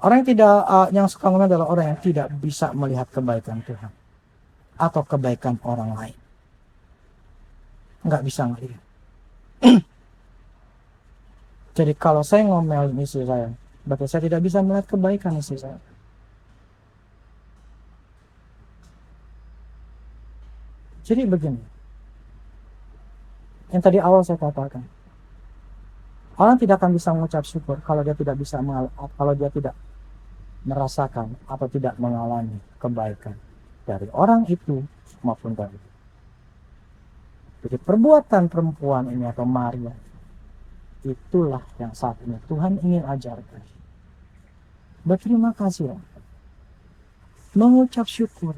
[SPEAKER 2] Orang yang yang suka ngomel adalah orang yang tidak bisa melihat kebaikan Tuhan atau kebaikan orang lain. Nggak bisa ngelihat. Jadi kalau saya ngomel istri saya, berarti saya tidak bisa melihat kebaikan istri saya. Jadi begini, yang tadi awal saya katakan, orang tidak akan bisa mengucap syukur kalau dia tidak merasakan atau tidak mengalami kebaikan dari orang itu maupun dari. Jadi perbuatan perempuan ini atau Maria, itulah yang saat ini Tuhan ingin ajarkan. Berterima kasih, mengucap syukur,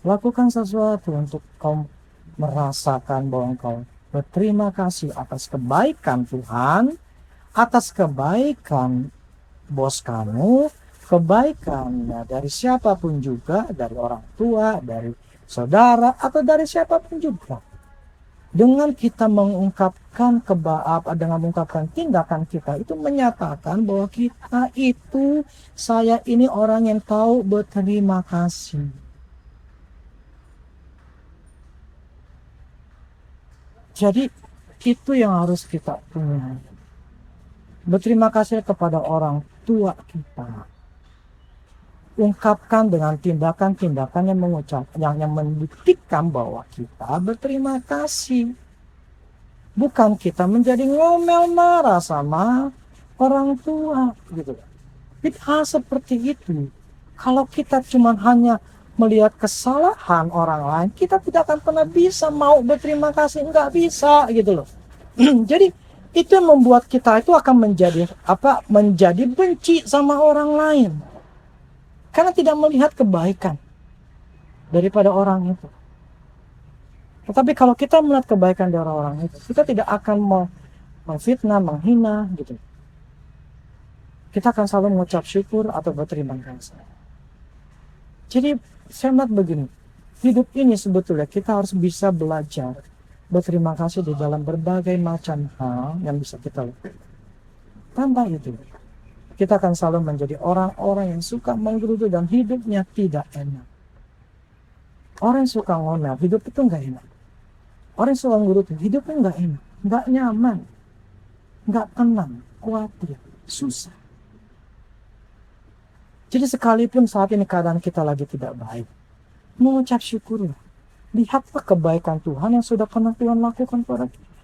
[SPEAKER 2] lakukan sesuatu untuk kau merasakan bahwa engkau berterima kasih atas kebaikan Tuhan, atas kebaikan bos kamu, kebaikannya dari siapapun juga, dari orang tua, dari saudara, atau dari siapapun juga. Dengan kita mengungkapkan tindakan kita itu menyatakan bahwa kita itu, saya ini orang yang tahu berterima kasih. Jadi itu yang harus kita punya. Berterima kasih kepada orang tua kita. Ungkapkan dengan tindakan-tindakan yang membuktikan bahwa kita berterima kasih. Bukan kita menjadi ngomel marah sama orang tua gitu. Hal seperti itu. Kalau kita cuma hanya melihat kesalahan orang lain, kita tidak akan pernah bisa mau berterima kasih, nggak bisa gitu loh. Jadi itu yang membuat kita itu akan menjadi benci sama orang lain, karena tidak melihat kebaikan daripada orang itu. Tetapi kalau kita melihat kebaikan dari orang itu, kita tidak akan memfitnah, menghina gitu. Kita akan selalu mengucap syukur atau berterima kasih. Jadi saya melihat begini, hidup ini sebetulnya kita harus bisa belajar berterima kasih di dalam berbagai macam hal yang bisa kita lakukan. Tanpa itu, kita akan selalu menjadi orang-orang yang suka menggerutu dan hidupnya tidak enak. Orang yang suka ngomel, hidup itu nggak enak. Orang yang suka menggerutu, hidupnya nggak enak, nggak nyaman, nggak tenang, khawatir, susah. Jadi sekalipun saat ini keadaan kita lagi tidak baik, mengucap syukurlah. Lihatlah kebaikan Tuhan yang sudah pernah Tuhan lakukan pada kita.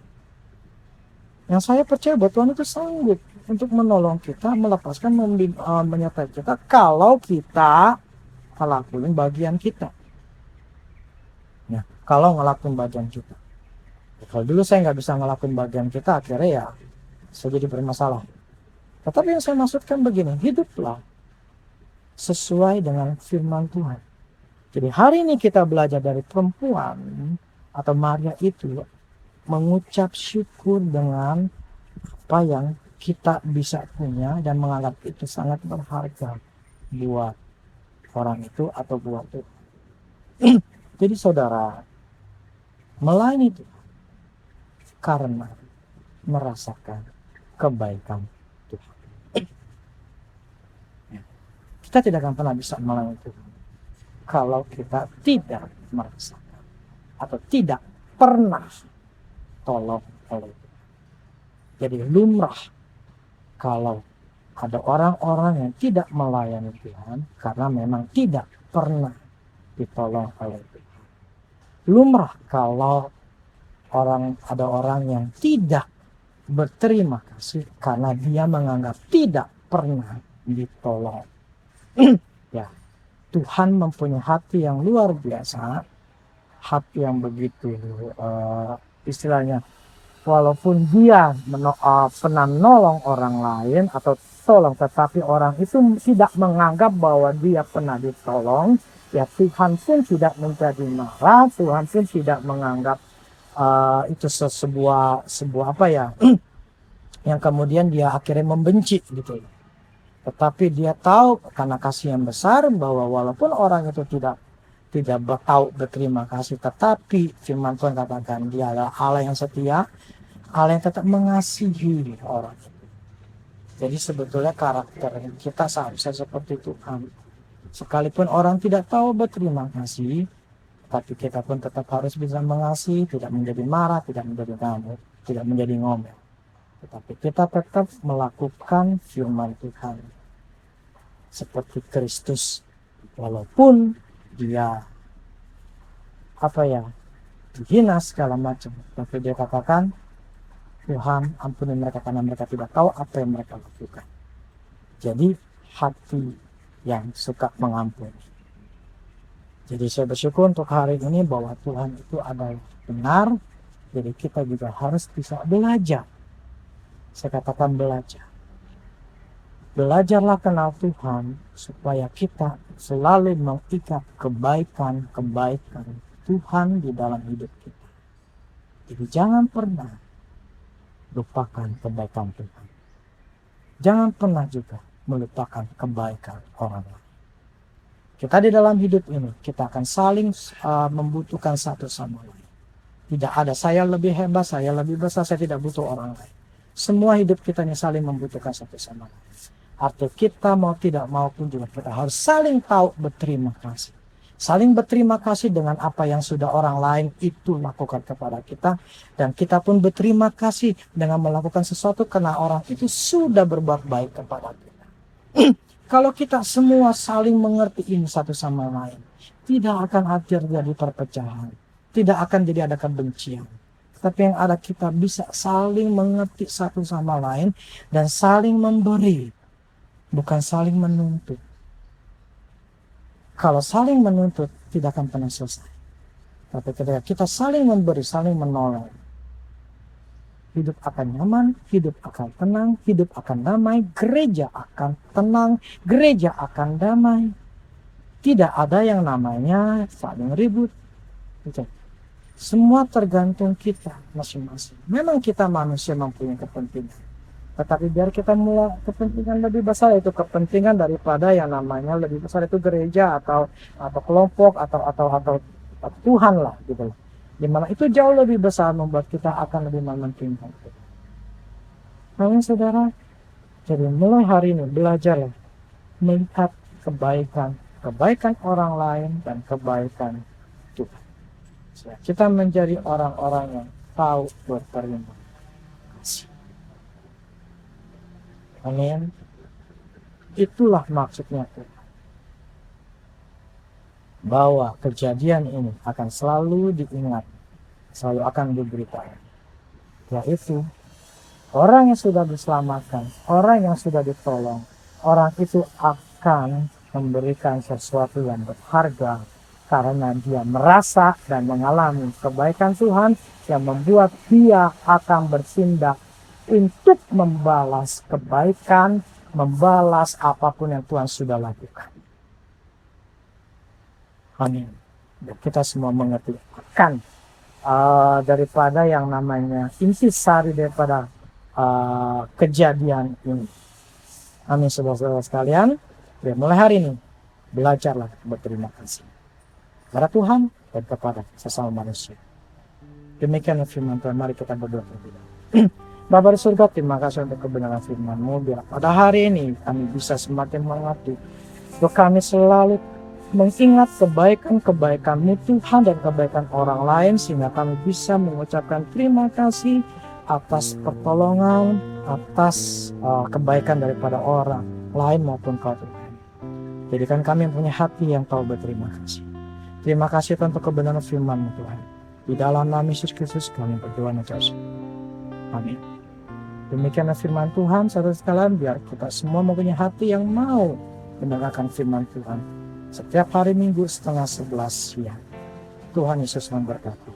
[SPEAKER 2] Yang saya percaya bahwa Tuhan itu sanggup untuk menolong kita, melepaskan, menyertai kita kalau kita ngelakuin bagian kita. Ya, kalau ngelakuin bagian kita. Kalau dulu saya nggak bisa ngelakuin bagian kita, akhirnya ya saya jadi bermasalah. Tetapi yang saya maksudkan begini, hiduplah sesuai dengan firman Tuhan. Jadi hari ini kita belajar dari perempuan atau Maria itu mengucap syukur dengan apa yang kita bisa punya dan menganggap itu sangat berharga buat orang itu atau buat Tuhan. Jadi saudara, melayani Tuhan karena merasakan kebaikan Tuhan. Kita tidak akan pernah bisa melayani Tuhan kalau kita tidak merasakan atau tidak pernah tolong oleh Tuhan. Jadi lumrah kalau ada orang-orang yang tidak melayani Tuhan karena memang tidak pernah ditolong oleh Tuhan. Lumrah kalau ada orang yang tidak berterima kasih karena dia menganggap tidak pernah ditolong. Ya, Tuhan mempunyai hati yang luar biasa, hati yang begitu istilahnya walaupun dia pernah nolong orang lain atau tolong, tetapi orang itu tidak menganggap bahwa dia pernah ditolong, ya Tuhan pun tidak menjadi marah, Tuhan pun tidak menganggap itu sebuah apa ya, yang kemudian dia akhirnya membenci gitu. Tetapi dia tahu karena kasih yang besar bahwa walaupun orang itu tidak tahu berterima kasih, tetapi firman Tuhan katakan dia adalah Allah yang setia, Allah yang tetap mengasihi orang. Jadi sebetulnya karakter kita seharusnya seperti Tuhan. Sekalipun orang tidak tahu berterima kasih, tapi kita pun tetap harus bisa mengasihi, tidak menjadi marah, tidak menjadi ngamuk, tidak menjadi ngomel. Tetapi kita tetap melakukan firman Tuhan seperti Kristus, walaupun dia dihina segala macam, tapi dia katakan, Tuhan ampuni mereka karena mereka tidak tahu apa yang mereka lakukan. Jadi hati yang suka mengampuni. Jadi saya bersyukur untuk hari ini bahwa Tuhan itu adalah benar. Jadi kita juga harus bisa belajar. Saya katakan belajar. Belajarlah kenal Tuhan supaya kita selalu mengikat kebaikan Tuhan di dalam hidup kita. Jadi jangan pernah lupakan kebaikan Tuhan. Jangan pernah juga melupakan kebaikan orang lain. Kita di dalam hidup ini, kita akan saling membutuhkan satu sama lain. Tidak ada saya lebih hebat, saya lebih besar, saya tidak butuh orang lain. Semua hidup kita ini saling membutuhkan satu sama lain. Artinya kita mau tidak mau pun juga kita harus saling tahu berterima kasih. Saling berterima kasih dengan apa yang sudah orang lain itu lakukan kepada kita. Dan kita pun berterima kasih dengan melakukan sesuatu karena orang itu sudah berbuat baik kepada kita. Kalau kita semua saling mengerti ini satu sama lain, tidak akan terjadi perpecahan, tidak akan jadi ada kebencian. Tapi yang ada kita bisa saling mengerti satu sama lain dan saling memberi, bukan saling menuntut. Kalau saling menuntut tidak akan pernah selesai. Tapi ketika kita saling memberi, saling menolong, hidup akan nyaman, hidup akan tenang, hidup akan damai, gereja akan tenang, gereja akan damai. Tidak ada yang namanya saling ribut. Semua tergantung kita masing-masing. Memang kita manusia mempunyai kepentingan. Tetapi biar kita mulai kepentingan lebih besar, itu kepentingan daripada yang namanya lebih besar itu gereja atau kelompok atau Tuhan lah gitu loh. Dimana itu jauh lebih besar membuat kita akan lebih mementingkan itu. Amin saudara. Jadi mulai hari ini belajarlah melihat kebaikan orang lain dan kebaikan Tuhan. Kita menjadi orang-orang yang tahu berterima kasih. Amin. Itulah maksudnya Tuhan. Bahwa kejadian ini akan selalu diingat, selalu akan diberitakan. Yaitu orang yang sudah diselamatkan, orang yang sudah ditolong, orang itu akan memberikan sesuatu yang berharga karena dia merasa dan mengalami kebaikan Tuhan yang membuat dia akan bertindak untuk membalas kebaikan, membalas apapun yang Tuhan sudah lakukan. Amin. Kita semua mengerti akan daripada yang namanya intisari daripada kejadian ini. Amin saudara-saudara sekalian. Mulai hari ini belajarlah berterima kasih kepada Tuhan dan kepada sesama manusia. Demikian firman Tuhan. Mari kita berdoa terlebih dahulu. Bapa di surga, terima kasih untuk kebenaran firman-Mu. Biar pada hari ini kami bisa semakin mengerti. Untuk kami selalu mengingat kebaikan-kebaikan-Mu Tuhan dan kebaikan orang lain, sehingga kami bisa mengucapkan terima kasih atas pertolongan, atas kebaikan daripada orang lain maupun Kau Tuhan. Jadikan kami punya hati yang tahu berterima kasih. Terima kasih Tuhan untuk kebenaran firman-Mu Tuhan. Di dalam nama Yesus Kristus kami berdoa dan berdoa. Amin. Demikianlah firman Tuhan, saudara sekalian, biar kita semua mempunyai hati yang mau mendengarkan firman Tuhan. Setiap hari Minggu 10:30 siang. Tuhan Yesus memberkati.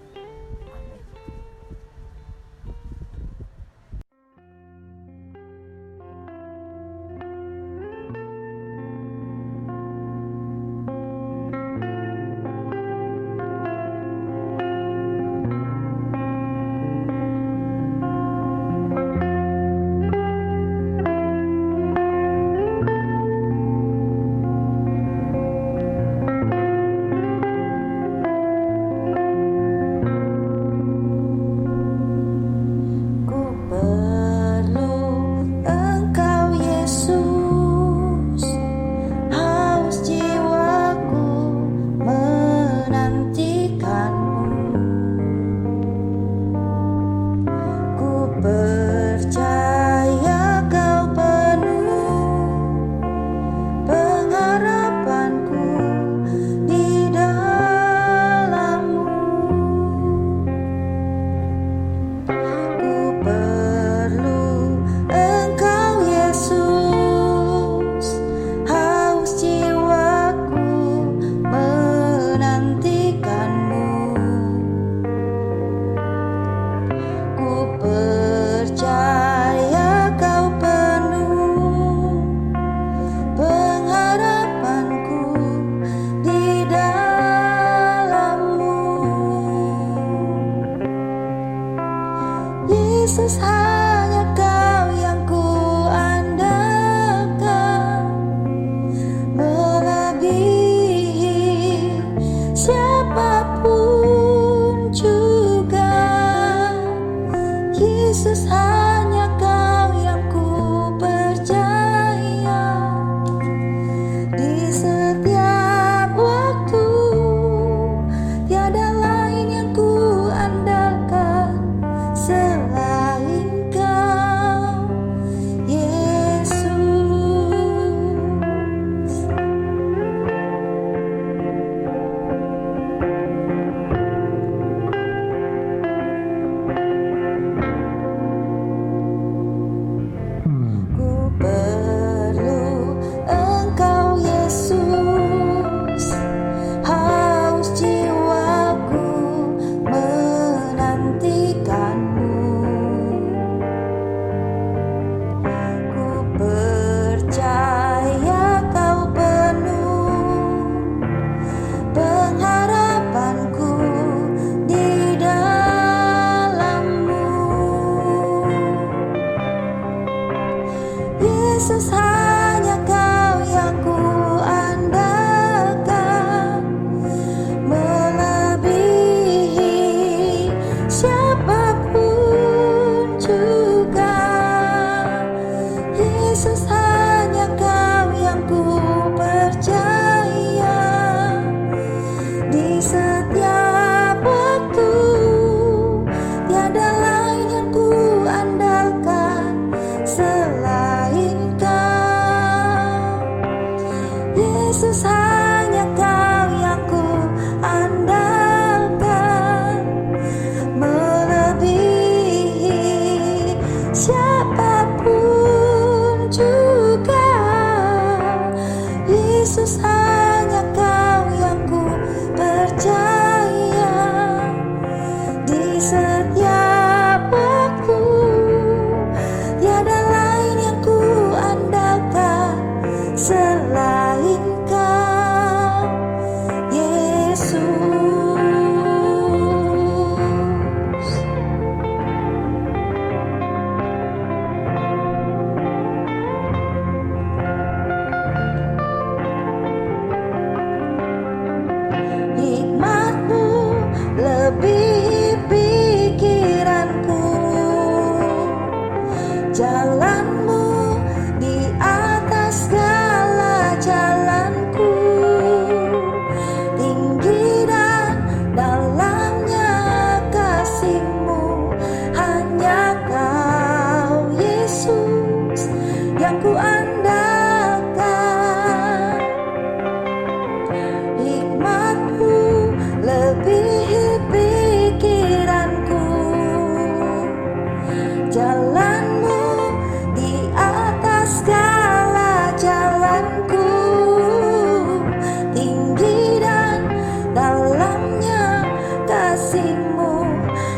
[SPEAKER 1] kasih-Mu,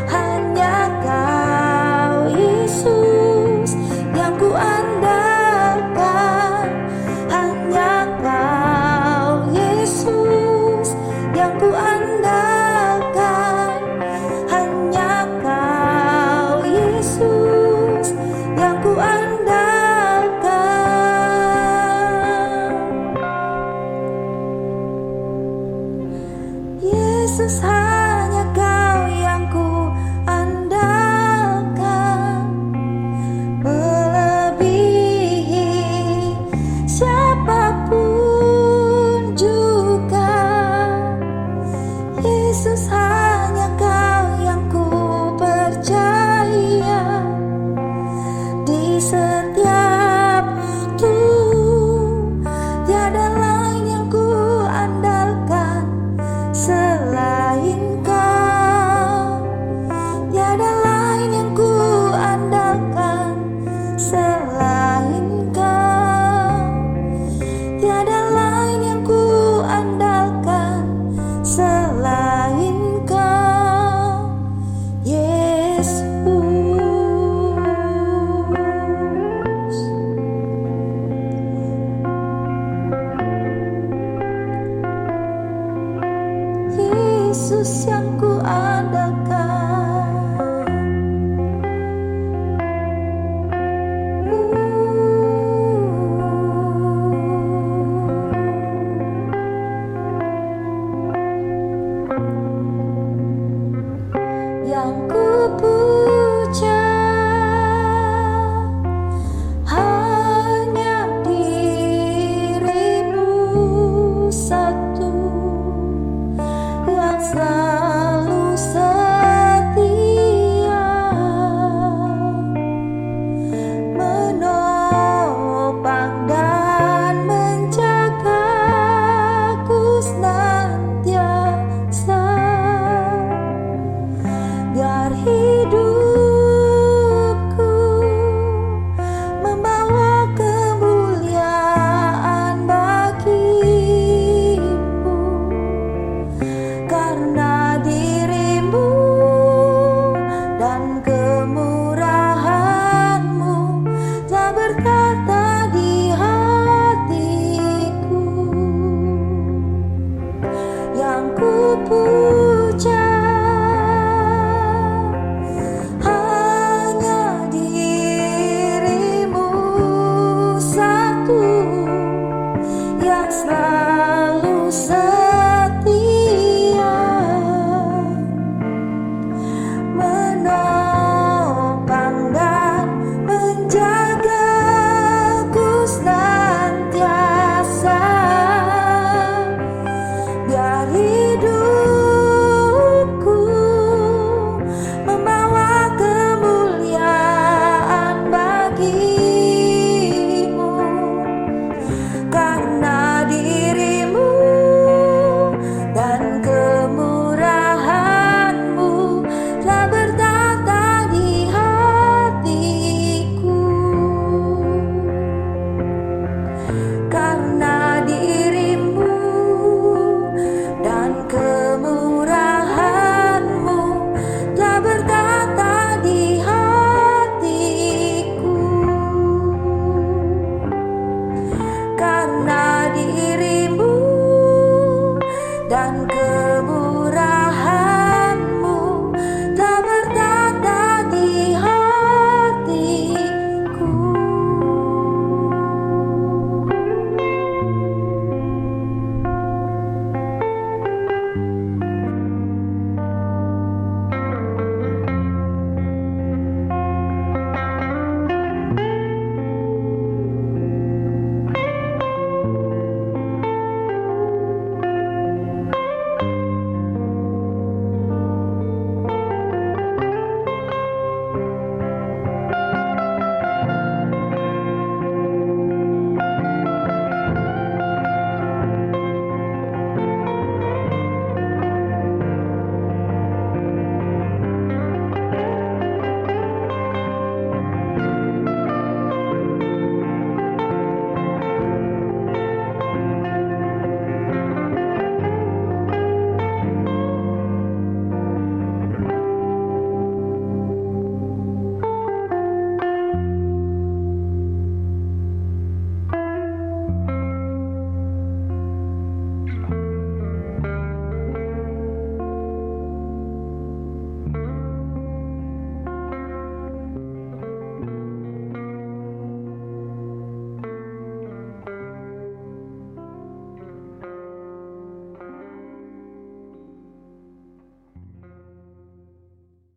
[SPEAKER 1] hanya Kau Yesus yang ku andalkan, hanya Kau Yesus yang ku andalkan, hanya Kau Yesus yang ku andalkan. Yesus, hanya Kau yang ku andalkan, melebihi siapapun juga. Yesus, hanya Kau yang ku percaya di setiap waktu. Tiada lain yang ku andalkan selain Kau, tiada lain yang ku andalkan selain Kau, tiada lain yang ku andalkan selain Kau, Yesus. Yesus yang ku andalkan. Yang ku puja hanya diri-Mu satu, yang